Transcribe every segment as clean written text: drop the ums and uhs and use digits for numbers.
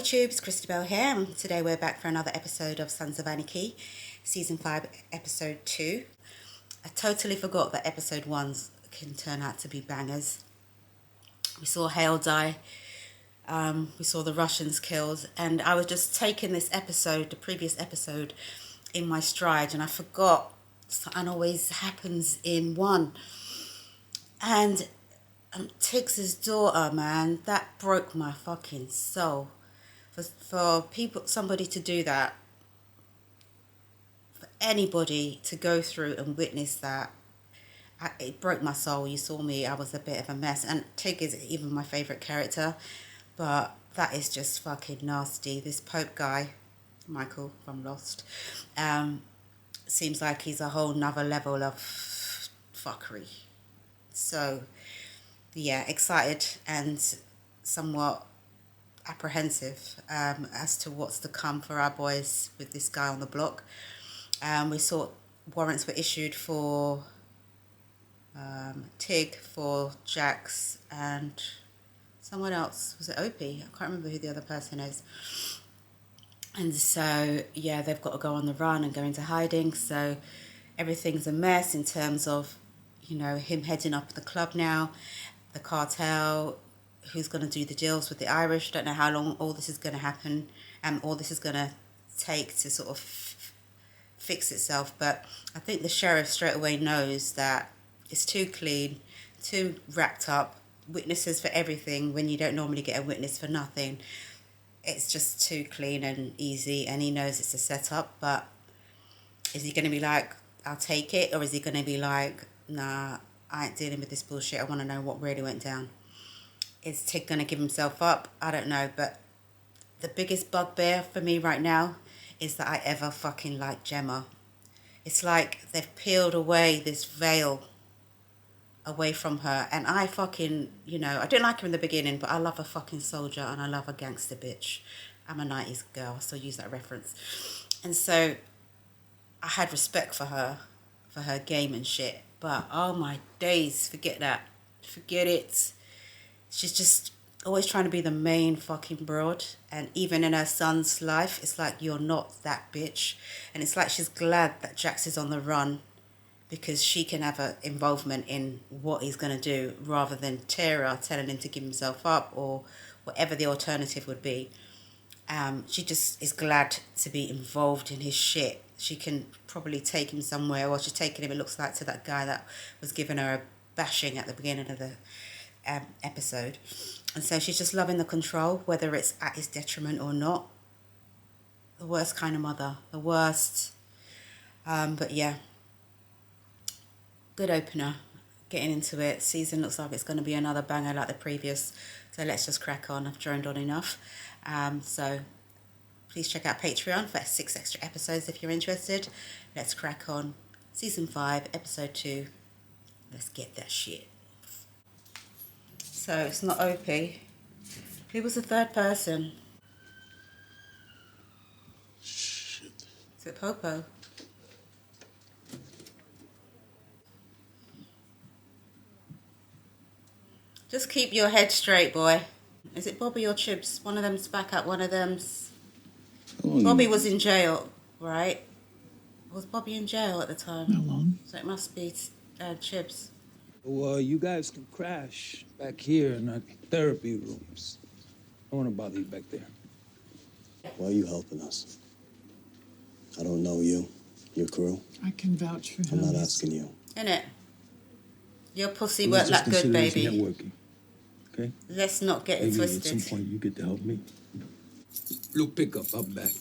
YouTubes, Christabel here, and today we're back for another episode of Sons of Anarchy, Season 5, Episode 2. I totally forgot that Episode 1s can turn out to be bangers. We saw Hale die, we saw the Russians killed, and I was just taking this episode, the previous episode, in my stride, and I forgot something always happens in one. And Tiggs's daughter, man, that broke my fucking soul. For somebody to do that, for anybody to go through and witness that, it broke my soul. You saw me, I was a bit of a mess. And Tig is even my favourite character, but that is just fucking nasty. This Pope guy, Michael from Lost, seems like he's a whole nother level of fuckery. So, yeah, excited and somewhat apprehensive as to what's to come for our boys with this guy on the block. We saw warrants were issued for Tig, for Jax, and someone else. Was it Opie? I can't remember who the other person is. And so, yeah, they've got to go on the run and go into hiding. So everything's a mess in terms of, you know, him heading up the club now, the cartel, who's going to do the deals with the Irish. Don't know how long all this is going to happen and all this is going to take to sort of fix itself. But I think the sheriff straight away knows that it's too clean, too wrapped up, witnesses for everything when you don't normally get a witness for nothing. It's just too clean and easy, and he knows it's a setup. But is he going to be like, I'll take it? Or is he going to be like, nah, I ain't dealing with this bullshit. I want to know what really went down. Is Tig going to give himself up? I don't know. But the biggest bugbear for me right now is that I ever fucking like Gemma. It's like they've peeled away this veil away from her. And I fucking, you know, I didn't like her in the beginning, but I love a fucking soldier and I love a gangster bitch. I'm a 90s girl. I still use that reference. And so I had respect for her game and shit. But oh my days, forget that. Forget it. She's just always trying to be the main fucking broad. And even in her son's life, it's like, you're not that bitch. And it's like she's glad that Jax is on the run because she can have an involvement in what he's going to do rather than Tara telling him to give himself up or whatever the alternative would be. She just is glad to be involved in his shit. She can probably take him somewhere, or she's taking him, it looks like, to that guy that was giving her a bashing at the beginning of the episode. And so she's just loving the control, whether it's at his detriment or not. The worst kind of mother. The worst. But yeah. Good opener. Getting into it. Season looks like it's going to be another banger like the previous. So let's just crack on. I've droned on enough. So please check out Patreon for 6 extra episodes if you're interested. Let's crack on. Season 5, Episode 2. Let's get that shit. So it's not Opie. Who was the third person? Shit. Is it Popo? Just keep your head straight, boy. Is it Bobby or Chibs? One of them's back up, one of them's... Bobby was in jail, right? Was Bobby in jail at the time? How long? So it must be Chibs. Well, you guys can crash back here in our therapy rooms. I don't want to bother you back there. Why are you helping us? I don't know you, your crew. I can vouch for him. I'm not asking you. Innit? Your pussy Let's weren't just that good, consider this baby. networking, okay? Let's not get it Maybe twisted. at some point you get to help me. Blue pickup, I'll back.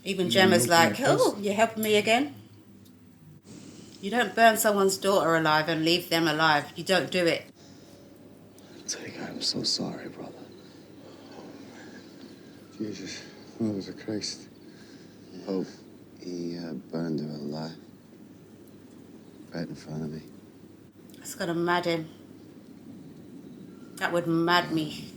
Even You Gemma's know like, my oh, place? you're helping me again? You don't burn someone's daughter alive and leave them alive. You don't do it. Tig, I'm so sorry, brother. Jesus, Mother of Christ. Oh, he burned her alive. Right in front of me. That's gonna mad him. That would mad me.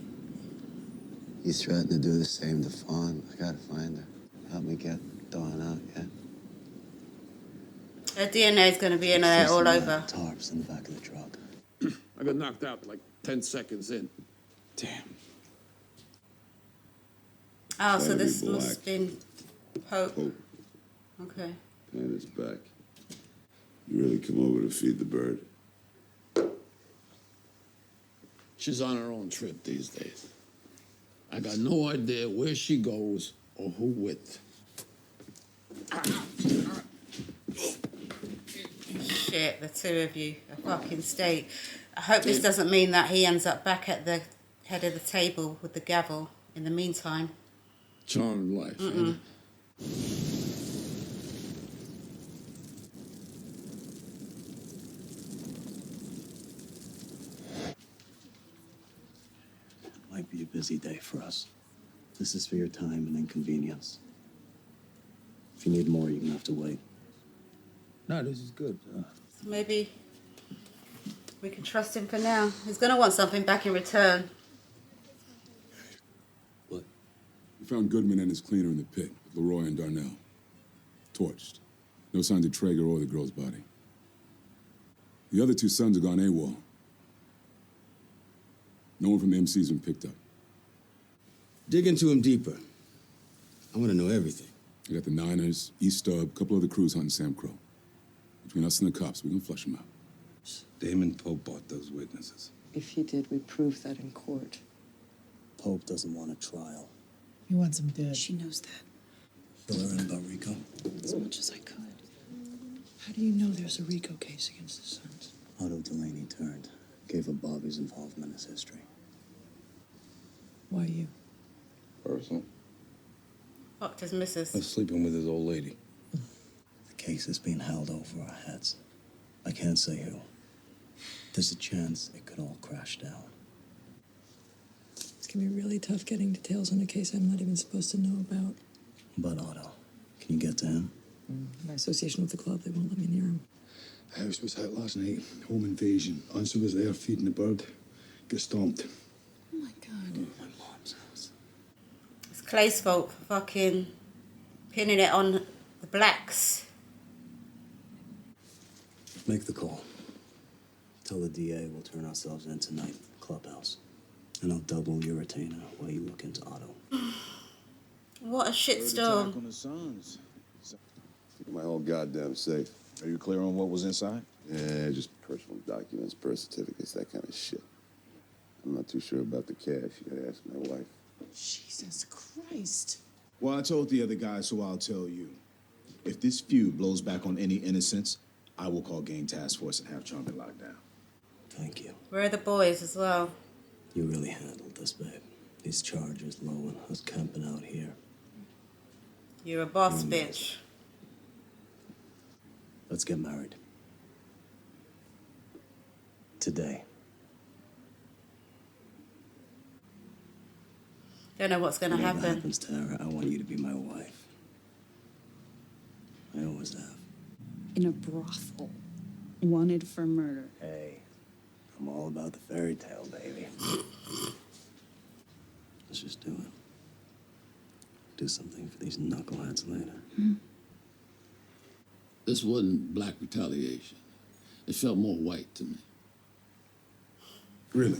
He's threatened to do the same to Fawn. I gotta find her. Help me get Dawn out, yeah? Her DNA is gonna be in there all over. Tarps in the back of the truck. I got knocked out like 10 seconds in. Damn. Oh, so Gotta be this must black. have been Pope. Pope, Okay. and it's back. You really come over to feed the bird? She's on her own trip these days. I got no idea where she goes or who with. Shit, the two of you, a fucking state. I hope this doesn't mean that he ends up back at the head of the table with the gavel in the meantime. Charmed life, ain't it? Might be a busy day for us. This is for your time and inconvenience. If you need more, you're gonna have to wait. No, this is good. So maybe we can trust him for now. He's going to want something back in return. What? We found Goodman and his cleaner in the pit with Leroy and Darnell. Torched. No signs of Traeger or the girl's body. The other two sons are gone AWOL. No one from the MC's been picked up. Dig into him deeper. I want to know everything. I got the Niners, East Stub, a couple other crews hunting Sam Crow. Between us and the cops, we can flush them out. Damon Pope bought those witnesses. If he did, we prove that in court. Pope doesn't want a trial. He wants him dead. She knows that. Fill her in about Rico. As much as I could. How do you know there's a RICO case against the Sons? Otto Delaney turned. Gave up Bobby's involvement as history. Why you? Personal. Fucked his missus. Was sleeping with his old lady. The case is being held over our heads. I can't say who. There's a chance it could all crash down. It's gonna be really tough getting details on a case I'm not even supposed to know about. But Otto, can you get to him? My association with the club, they won't let me near him. The house was hit last night. Home invasion. Answer was there feeding the bird. Get stomped. Oh my God. My mom's house. It's Clay's fault for fucking pinning it on the blacks. Make the call. Tell the DA we'll turn ourselves in tonight, clubhouse. And I'll double your retainer while you look into Otto. What a shitstorm. On the Sons. Keep my whole goddamn safe. Are you clear on what was inside? Yeah, just personal documents, birth certificates, that kind of shit. I'm not too sure about the cash. You gotta ask my wife. Jesus Christ. Well, I told the other guys, so I'll tell you. If this feud blows back on any innocents, I will call Gang Task Force and have Charmin locked down. Thank you. Where are the boys as well? You really handled this, babe. These charges, low and us camping out here. You're a boss, bitch. Let's get married. Today. Don't know what's going to Whatever happen. happens to her, I want you to be my wife. I always have. In a brothel. Wanted for murder. Hey, I'm all about the fairy tale, baby. Let's just do it. Do something for these knuckleheads later. This wasn't black retaliation. It felt more white to me. Really?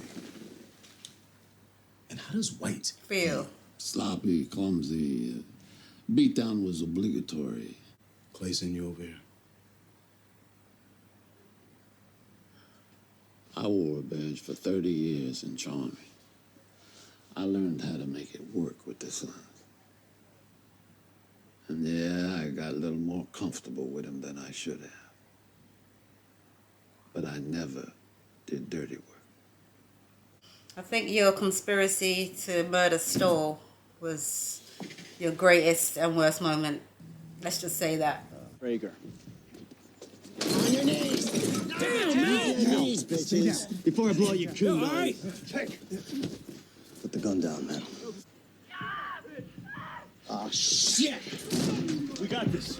And how does white Feel. Sloppy, clumsy. Beatdown was obligatory. Clay send you over here? I wore a badge for 30 years in Charmy. I learned how to make it work with the Sons. And yeah, I got a little more comfortable with him than I should have. But I never did dirty work. I think your conspiracy to murder Stoll was your greatest and worst moment. Let's just say that. Rager. On your knees! Down, knees, bitches! Before I blow your cool. All right. Put the gun down, man. Oh, shit! We got this.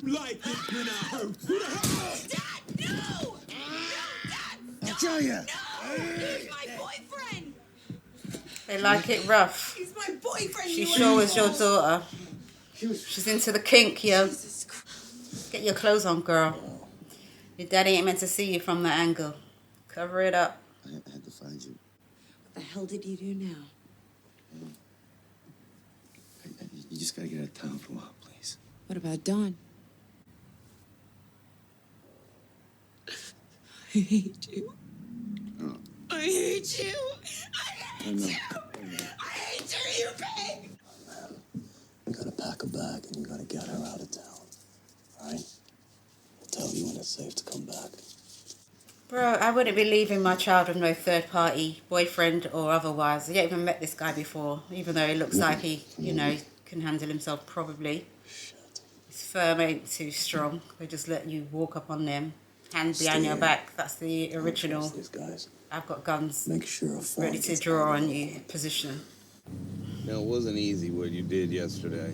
Like this when I hurt. Who the hell? Dad, no! No, Dad! I'll tell you. No! He's my boyfriend! They like it rough. He's my boyfriend! She sure was your daughter. She's into the kink, yo. Get your clothes on, girl. Your daddy ain't meant to see you from that angle. Cover it up. I had to find you. The hell did you do now? You just gotta get out of town for a while, please. What about Dawn? I hate you. Oh. I hate you. I know. I hate you, you pig. You gotta pack a bag and you gotta get her out of town. Alright? We'll tell you when it's safe to come back. Bro, I wouldn't be leaving my child with no third party, boyfriend or otherwise. I haven't even met this guy before, even though he looks like he, you know, can handle himself probably. Shit. His firm ain't too strong. They just let you walk up on them, hand behind your back. That's the original. These guys. I've got guns Make sure a phone ready to gets draw out of on the you way. position. Now, it wasn't easy what you did yesterday.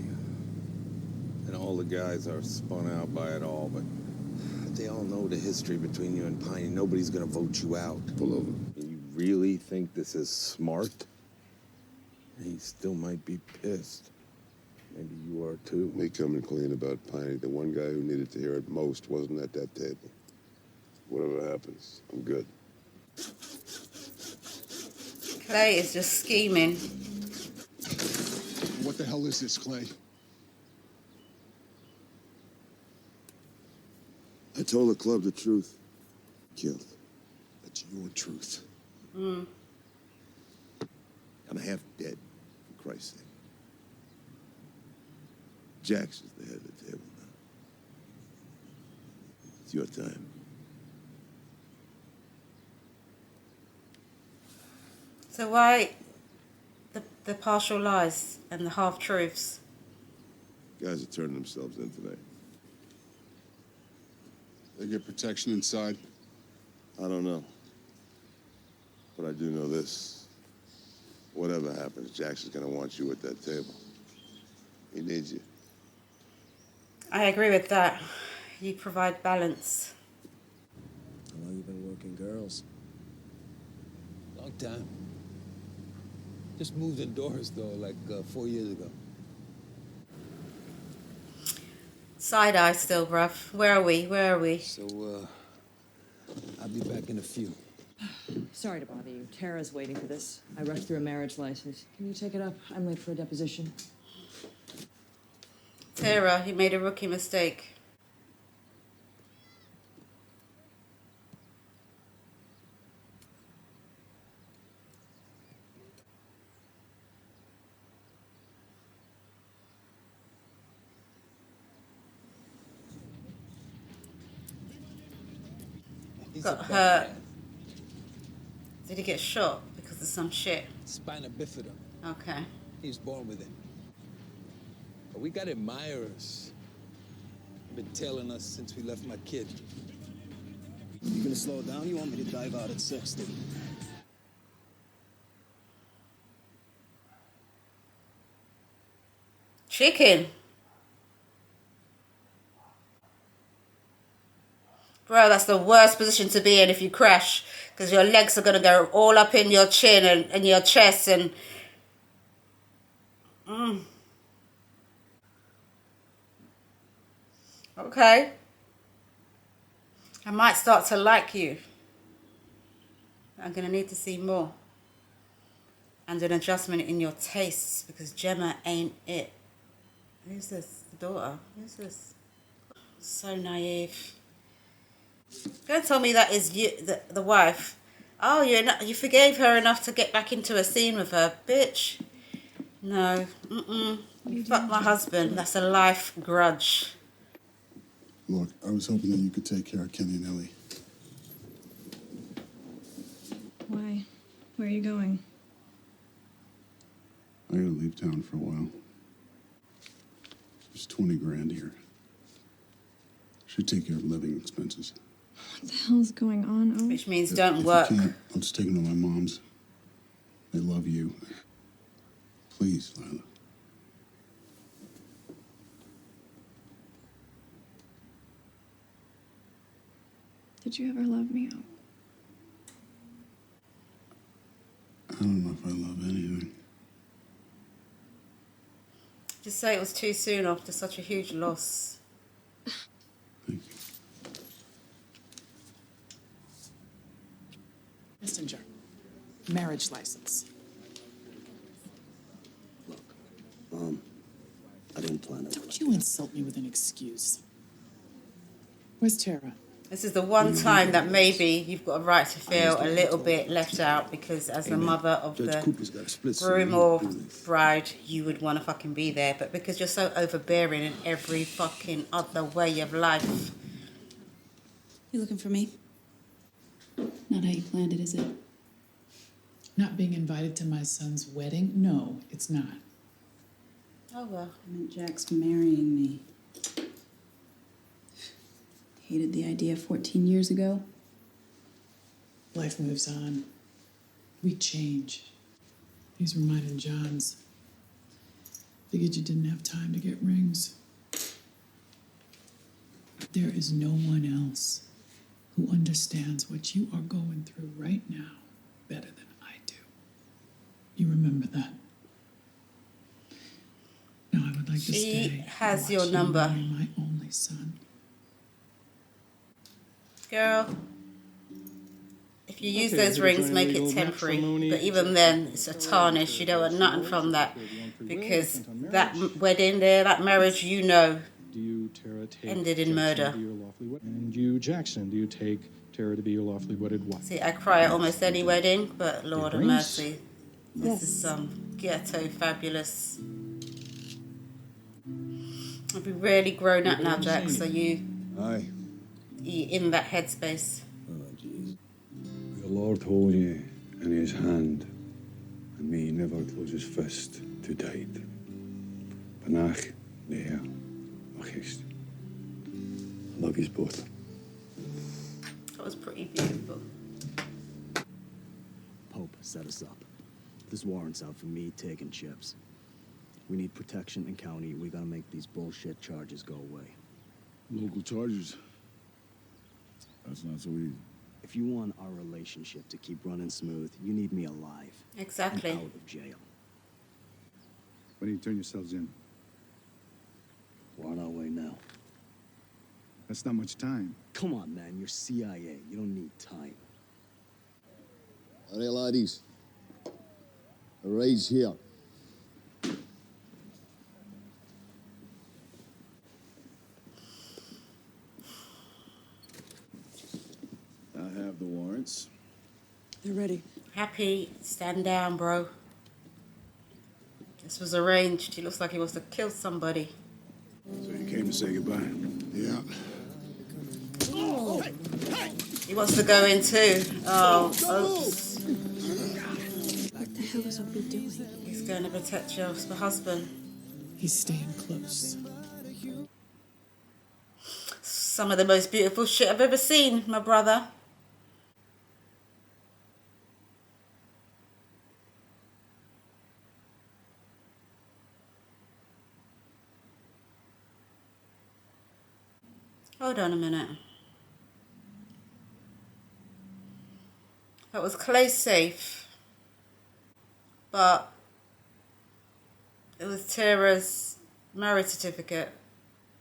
And all the guys are spun out by it all, but they all know the history between you and Piney. Nobody's gonna vote you out. Pull over. You really think this is smart? He still might be pissed. Maybe you are too. Me coming clean about Piney, the one guy who needed to hear it most wasn't at that table. Whatever happens, I'm good. Clay is just scheming. What the hell is this, Clay? I told the club the truth. Killed. That's your truth. I'm half dead, for Christ's sake. Jax is the head of the table now. It's your time. So why the partial lies and the half-truths? Guys are turning themselves in today. They get protection inside. I don't know. But I do know this. Whatever happens, Jax is gonna want you at that table. He needs you. I agree with that. You provide balance. How long you been working girls? Long time. Just moved indoors, though, like 4 years ago. Side-eye still, bruv. Where are we? Where are we? So, I'll be back in a few. Sorry to bother you. Tara's waiting for this. I rushed through a marriage license. Can you take it up? I'm late for a deposition. Tara, you made a rookie mistake. He's Got a hurt. bad man. Did he get shot because of some shit? Spina bifida. Okay. He was born with it. But we got admirers. Been tailing us since we left my kid. You gonna slow down? You want me to dive out at 60? Chicken. Bro, that's the worst position to be in if you crash. Because your legs are going to go all up in your chin and your chest and... Okay. I might start to like you. I'm going to need to see more. And an adjustment in your tastes because Gemma ain't it. Who's this? The daughter? Who's this? So naive. Don't tell me that is you, the wife. Oh, you forgave her enough to get back into a scene with her, bitch. No, fuck my husband. That's a life grudge. Look, I was hoping that you could take care of Kenny and Ellie. Why? Where are you going? I gotta leave town for a while. There's 20 grand here. Should take care of living expenses. What the hell's going on? Oh. Which means If don't work. you can't, I'll just take them to my mom's. They love you. Please, Lila. Did you ever love me? I don't know if I love anything. Just say it was too soon after such a huge loss. Thank you. Messenger. marriage license. I didn't plan it. Don't you insult me with an excuse. Where's Tara? This is the one time that maybe you've got a right to feel a little bit left out, because as the mother of the groom or bride, you would want to fucking be there. But because you're so overbearing in every fucking other way of life. You looking for me? Not how you planned it, is it? Not being invited to my son's wedding? No, it's not. Oh well. I meant Jack's marrying me. Hated the idea 14 years ago. Life moves on. We change. These were mine and John's. Figured you didn't have time to get rings. There is no one else who understands what you are going through right now better than I do. You remember that. Now I would like to stay. She has your You number. marry my only son. Girl, if you use those rings, make it temporary. But even then, it's a tarnish. You don't want nothing from that. Because that wedding there, that marriage, you know, Do you, Tara, take ended in Jackson murder. to be your lawfully wed- And you, Jackson, do you take Tara to be your lawfully wedded wife? See, I cry at almost any wedding, but Lord of rings? mercy, this is some ghetto fabulous. I've been really grown up now, Jack, so you in that headspace. The Lord hold you in his hand, and may he never close his fist too tight. Panach, Lea, Machist. I love yous both. That was pretty beautiful. Pope set us up. This warrant's out for me taking chips. We need protection in county. We gotta make these bullshit charges go away. Local charges? That's not so easy. If you want our relationship to keep running smooth, you need me alive. Exactly. And out of jail. When do you turn yourselves in? We're on our way now. That's not much time. Come on, man. You're CIA. You don't need time. All right, laddies. Arise here. I have the warrants. They're ready. Happy, stand down, bro. This was arranged. He looks like he wants to kill somebody. So you came to say goodbye? Yeah. He wants to go in too. Oh, oops. What the hell is Opie doing? He's going to protect your husband. He's staying close. Some of the most beautiful shit I've ever seen, my brother. Hold on a minute. That was Clay safe, but it was Tara's marriage certificate.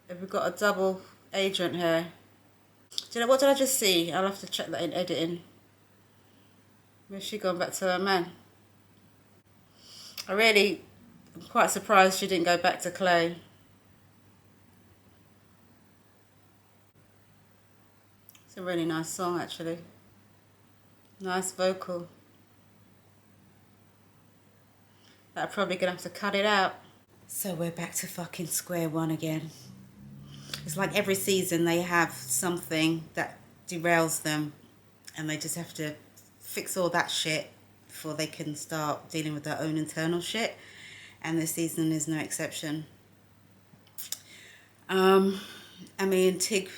Have we got a double agent here? What did I just see? I'll have to check that in editing. Where's she gone back to her man? I'm quite surprised she didn't go back to Clay. It's a really nice song, actually. Nice vocal. I'm probably gonna have to cut it out. So we're back to fucking square one again. It's like every season they have something that derails them, and they just have to fix all that shit before they can start dealing with their own internal shit. And this season is no exception. I mean, Tig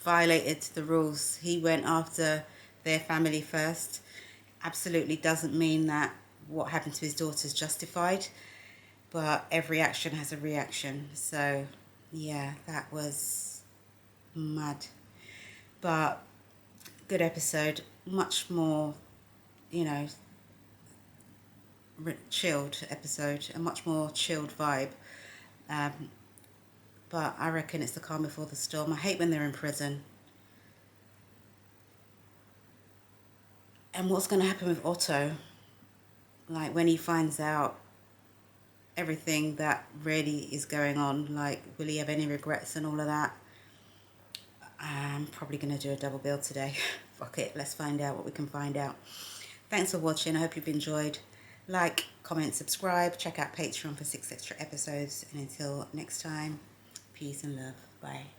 violated the rules. He went after their family first. Absolutely doesn't mean that what happened to his daughter is justified, but every action has a reaction. So yeah, that was mad, but good episode. Much more, chilled episode, a much more chilled vibe. But I reckon it's the calm before the storm. I hate when they're in prison. And what's going to happen with Otto? Like, when he finds out everything that really is going on, like, will he have any regrets and all of that? I'm probably going to do a double bill today. Fuck it, let's find out what we can find out. Thanks for watching. I hope you've enjoyed. Like, comment, subscribe. Check out Patreon for 6 extra episodes. And until next time, peace and love. Bye.